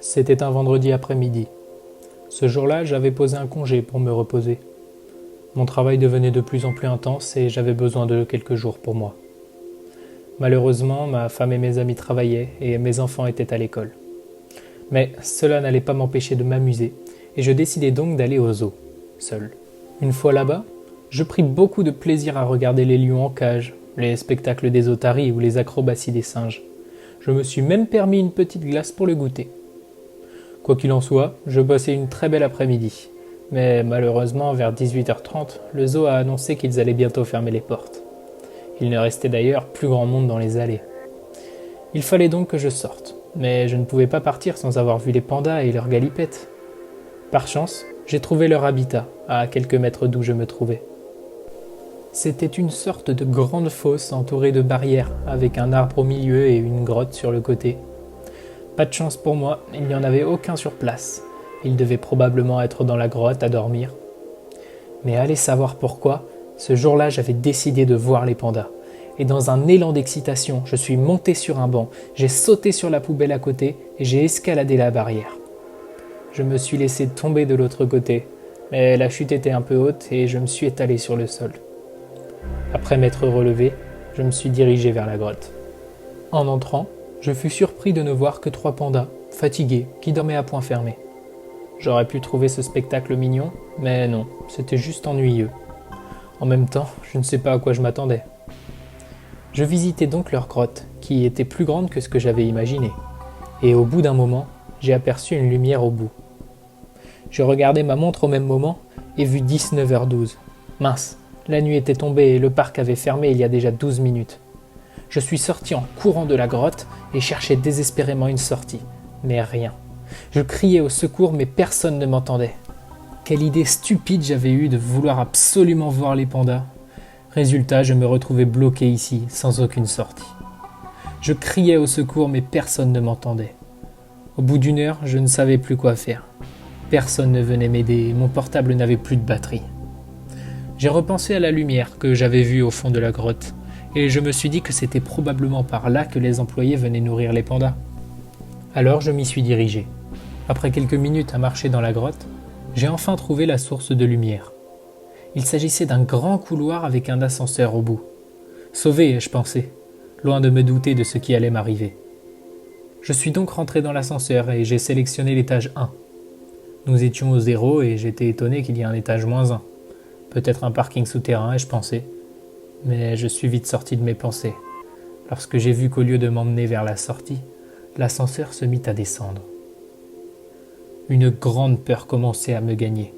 C'était un vendredi après-midi. Ce jour-là, j'avais posé un congé pour me reposer. Mon travail devenait de plus en plus intense et j'avais besoin de quelques jours pour moi. Malheureusement, ma femme et mes amis travaillaient et mes enfants étaient à l'école. Mais cela n'allait pas m'empêcher de m'amuser et je décidai donc d'aller au zoo, seul. Une fois là-bas, je pris beaucoup de plaisir à regarder les lions en cage, les spectacles des otaries ou les acrobaties des singes. Je me suis même permis une petite glace pour le goûter. Quoi qu'il en soit, je passais une très belle après-midi. Mais malheureusement, vers 18h30, le zoo a annoncé qu'ils allaient bientôt fermer les portes. Il ne restait d'ailleurs plus grand monde dans les allées. Il fallait donc que je sorte, mais je ne pouvais pas partir sans avoir vu les pandas et leurs galipettes. Par chance, j'ai trouvé leur habitat, à quelques mètres d'où je me trouvais. C'était une sorte de grande fosse entourée de barrières, avec un arbre au milieu et une grotte sur le côté. Pas de chance pour moi, il n'y en avait aucun sur place. Il devait probablement être dans la grotte à dormir. Mais allez savoir pourquoi, ce jour-là j'avais décidé de voir les pandas. Et dans un élan d'excitation, je suis monté sur un banc, j'ai sauté sur la poubelle à côté et j'ai escaladé la barrière. Je me suis laissé tomber de l'autre côté, mais la chute était un peu haute et je me suis étalé sur le sol. Après m'être relevé, je me suis dirigé vers la grotte. En entrant, je fus surpris de ne voir que 3 pandas, fatigués, qui dormaient à point fermé. J'aurais pu trouver ce spectacle mignon, mais non, c'était juste ennuyeux. En même temps, je ne sais pas à quoi je m'attendais. Je visitai donc leur grotte, qui était plus grande que ce que j'avais imaginé. Et au bout d'un moment, j'ai aperçu une lumière au bout. Je regardai ma montre au même moment et vis 19h12. Mince, la nuit était tombée et le parc avait fermé il y a déjà 12 minutes. Je suis sorti en courant de la grotte et cherchais désespérément une sortie. Mais rien. Je criais au secours mais personne ne m'entendait. Quelle idée stupide j'avais eue de vouloir absolument voir les pandas. Résultat, je me retrouvais bloqué ici, sans aucune sortie. Je criais au secours mais personne ne m'entendait. Au bout d'une heure, je ne savais plus quoi faire. Personne ne venait m'aider et mon portable n'avait plus de batterie. J'ai repensé à la lumière que j'avais vue au fond de la grotte. Et je me suis dit que c'était probablement par là que les employés venaient nourrir les pandas. Alors je m'y suis dirigé. Après quelques minutes à marcher dans la grotte, j'ai enfin trouvé la source de lumière. Il s'agissait d'un grand couloir avec un ascenseur au bout. Sauvé, je pensais, loin de me douter de ce qui allait m'arriver. Je suis donc rentré dans l'ascenseur et j'ai sélectionné l'étage 1. Nous étions au 0 et j'étais étonné qu'il y ait un étage -1. Peut-être un parking souterrain, ai-je pensé. Mais je suis vite sorti de mes pensées, lorsque j'ai vu qu'au lieu de m'emmener vers la sortie, l'ascenseur se mit à descendre. Une grande peur commençait à me gagner.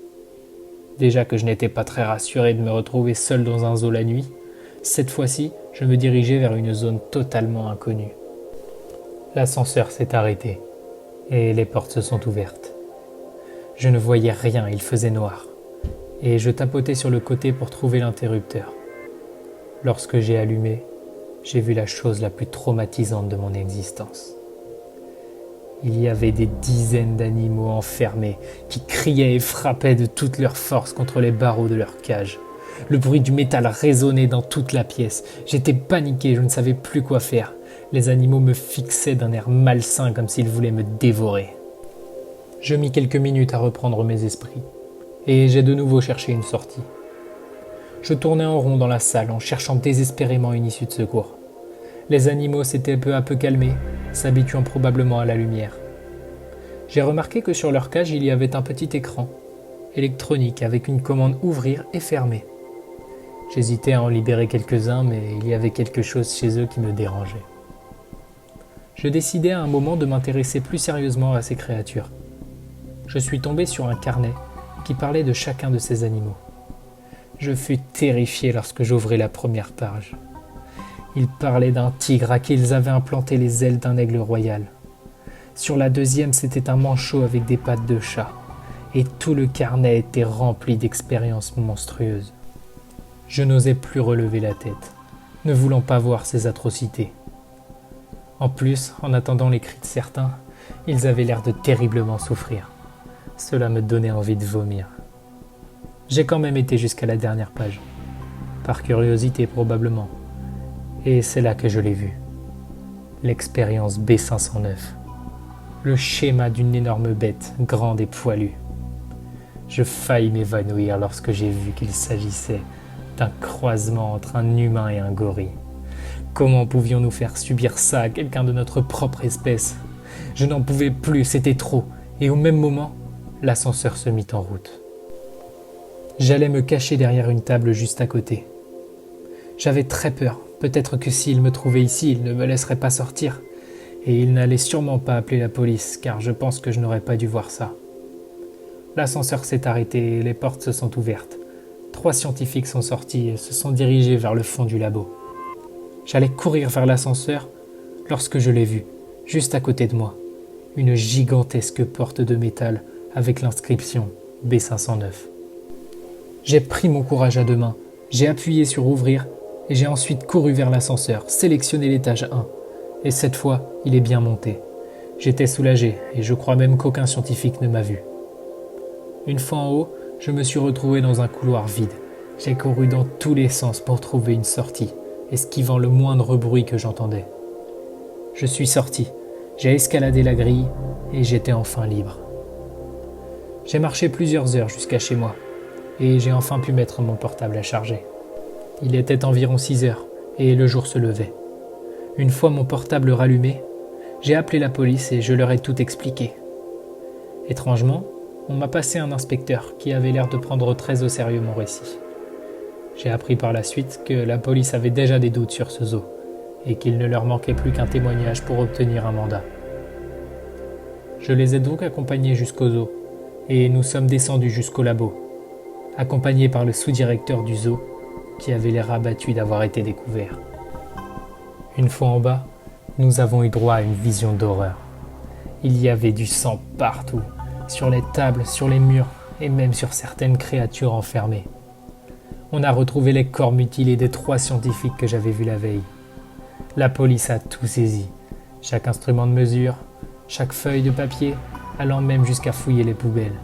Déjà que je n'étais pas très rassuré de me retrouver seul dans un zoo la nuit, cette fois-ci, je me dirigeais vers une zone totalement inconnue. L'ascenseur s'est arrêté, et les portes se sont ouvertes. Je ne voyais rien, il faisait noir, et je tapotais sur le côté pour trouver l'interrupteur. Lorsque j'ai allumé, j'ai vu la chose la plus traumatisante de mon existence. Il y avait des dizaines d'animaux enfermés qui criaient et frappaient de toute leur force contre les barreaux de leur cage. Le bruit du métal résonnait dans toute la pièce. J'étais paniqué, je ne savais plus quoi faire. Les animaux me fixaient d'un air malsain comme s'ils voulaient me dévorer. Je mis quelques minutes à reprendre mes esprits, et j'ai de nouveau cherché une sortie. Je tournais en rond dans la salle en cherchant désespérément une issue de secours. Les animaux s'étaient peu à peu calmés, s'habituant probablement à la lumière. J'ai remarqué que sur leur cage il y avait un petit écran électronique avec une commande ouvrir et fermer. J'hésitais à en libérer quelques-uns, mais il y avait quelque chose chez eux qui me dérangeait. Je décidai à un moment de m'intéresser plus sérieusement à ces créatures. Je suis tombé sur un carnet qui parlait de chacun de ces animaux. Je fus terrifié lorsque j'ouvris la première page. Il parlait d'un tigre à qui ils avaient implanté les ailes d'un aigle royal. Sur la deuxième, c'était un manchot avec des pattes de chat. Et tout le carnet était rempli d'expériences monstrueuses. Je n'osais plus relever la tête, ne voulant pas voir ces atrocités. En plus, en attendant les cris de certains, ils avaient l'air de terriblement souffrir. Cela me donnait envie de vomir. J'ai quand même été jusqu'à la dernière page. Par curiosité probablement. Et c'est là que je l'ai vu. L'expérience B509. le schéma d'une énorme bête, grande et poilue. Je faillis m'évanouir lorsque j'ai vu qu'il s'agissait d'un croisement entre un humain et un gorille. Comment pouvions-nous faire subir ça à quelqu'un de notre propre espèce? Je n'en pouvais plus, c'était trop, et au même moment, l'ascenseur se mit en route. J'allais me cacher derrière une table juste à côté. J'avais très peur, peut-être que s'il me trouvait ici, il ne me laisserait pas sortir, et il n'allait sûrement pas appeler la police, car je pense que je n'aurais pas dû voir ça. L'ascenseur s'est arrêté et les portes se sont ouvertes. 3 scientifiques sont sortis et se sont dirigés vers le fond du labo. J'allais courir vers l'ascenseur lorsque je l'ai vu, juste à côté de moi, une gigantesque porte de métal avec l'inscription B509. J'ai pris mon courage à 2 mains, j'ai appuyé sur ouvrir et j'ai ensuite couru vers l'ascenseur, sélectionné l'étage 1. Et cette fois, il est bien monté. J'étais soulagé et je crois même qu'aucun scientifique ne m'a vu. Une fois en haut, je me suis retrouvé dans un couloir vide. J'ai couru dans tous les sens pour trouver une sortie, esquivant le moindre bruit que j'entendais. Je suis sorti, j'ai escaladé la grille et j'étais enfin libre. J'ai marché plusieurs heures jusqu'à chez moi et j'ai enfin pu mettre mon portable à charger. Il était environ 6 heures et le jour se levait. Une fois mon portable rallumé, j'ai appelé la police et je leur ai tout expliqué. Étrangement, on m'a passé un inspecteur qui avait l'air de prendre très au sérieux mon récit. J'ai appris par la suite que la police avait déjà des doutes sur ce zoo et qu'il ne leur manquait plus qu'un témoignage pour obtenir un mandat. Je les ai donc accompagnés jusqu'au zoo et nous sommes descendus jusqu'au labo, accompagnés par le sous-directeur du zoo qui avait l'air abattu d'avoir été découvert. Une fois en bas, nous avons eu droit à une vision d'horreur. Il y avait du sang partout, sur les tables, sur les murs et même sur certaines créatures enfermées. On a retrouvé les corps mutilés des 3 scientifiques que j'avais vus la veille. La police a tout saisi, chaque instrument de mesure, chaque feuille de papier, allant même jusqu'à fouiller les poubelles.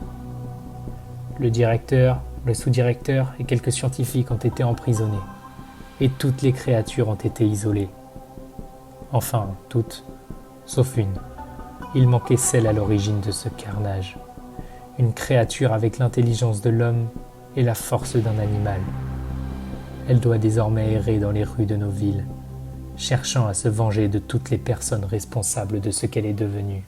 Le directeur, le sous-directeur et quelques scientifiques ont été emprisonnés. Et toutes les créatures ont été isolées. Enfin, toutes, sauf une. Il manquait celle à l'origine de ce carnage. Une créature avec l'intelligence de l'homme et la force d'un animal. Elle doit désormais errer dans les rues de nos villes, cherchant à se venger de toutes les personnes responsables de ce qu'elle est devenue.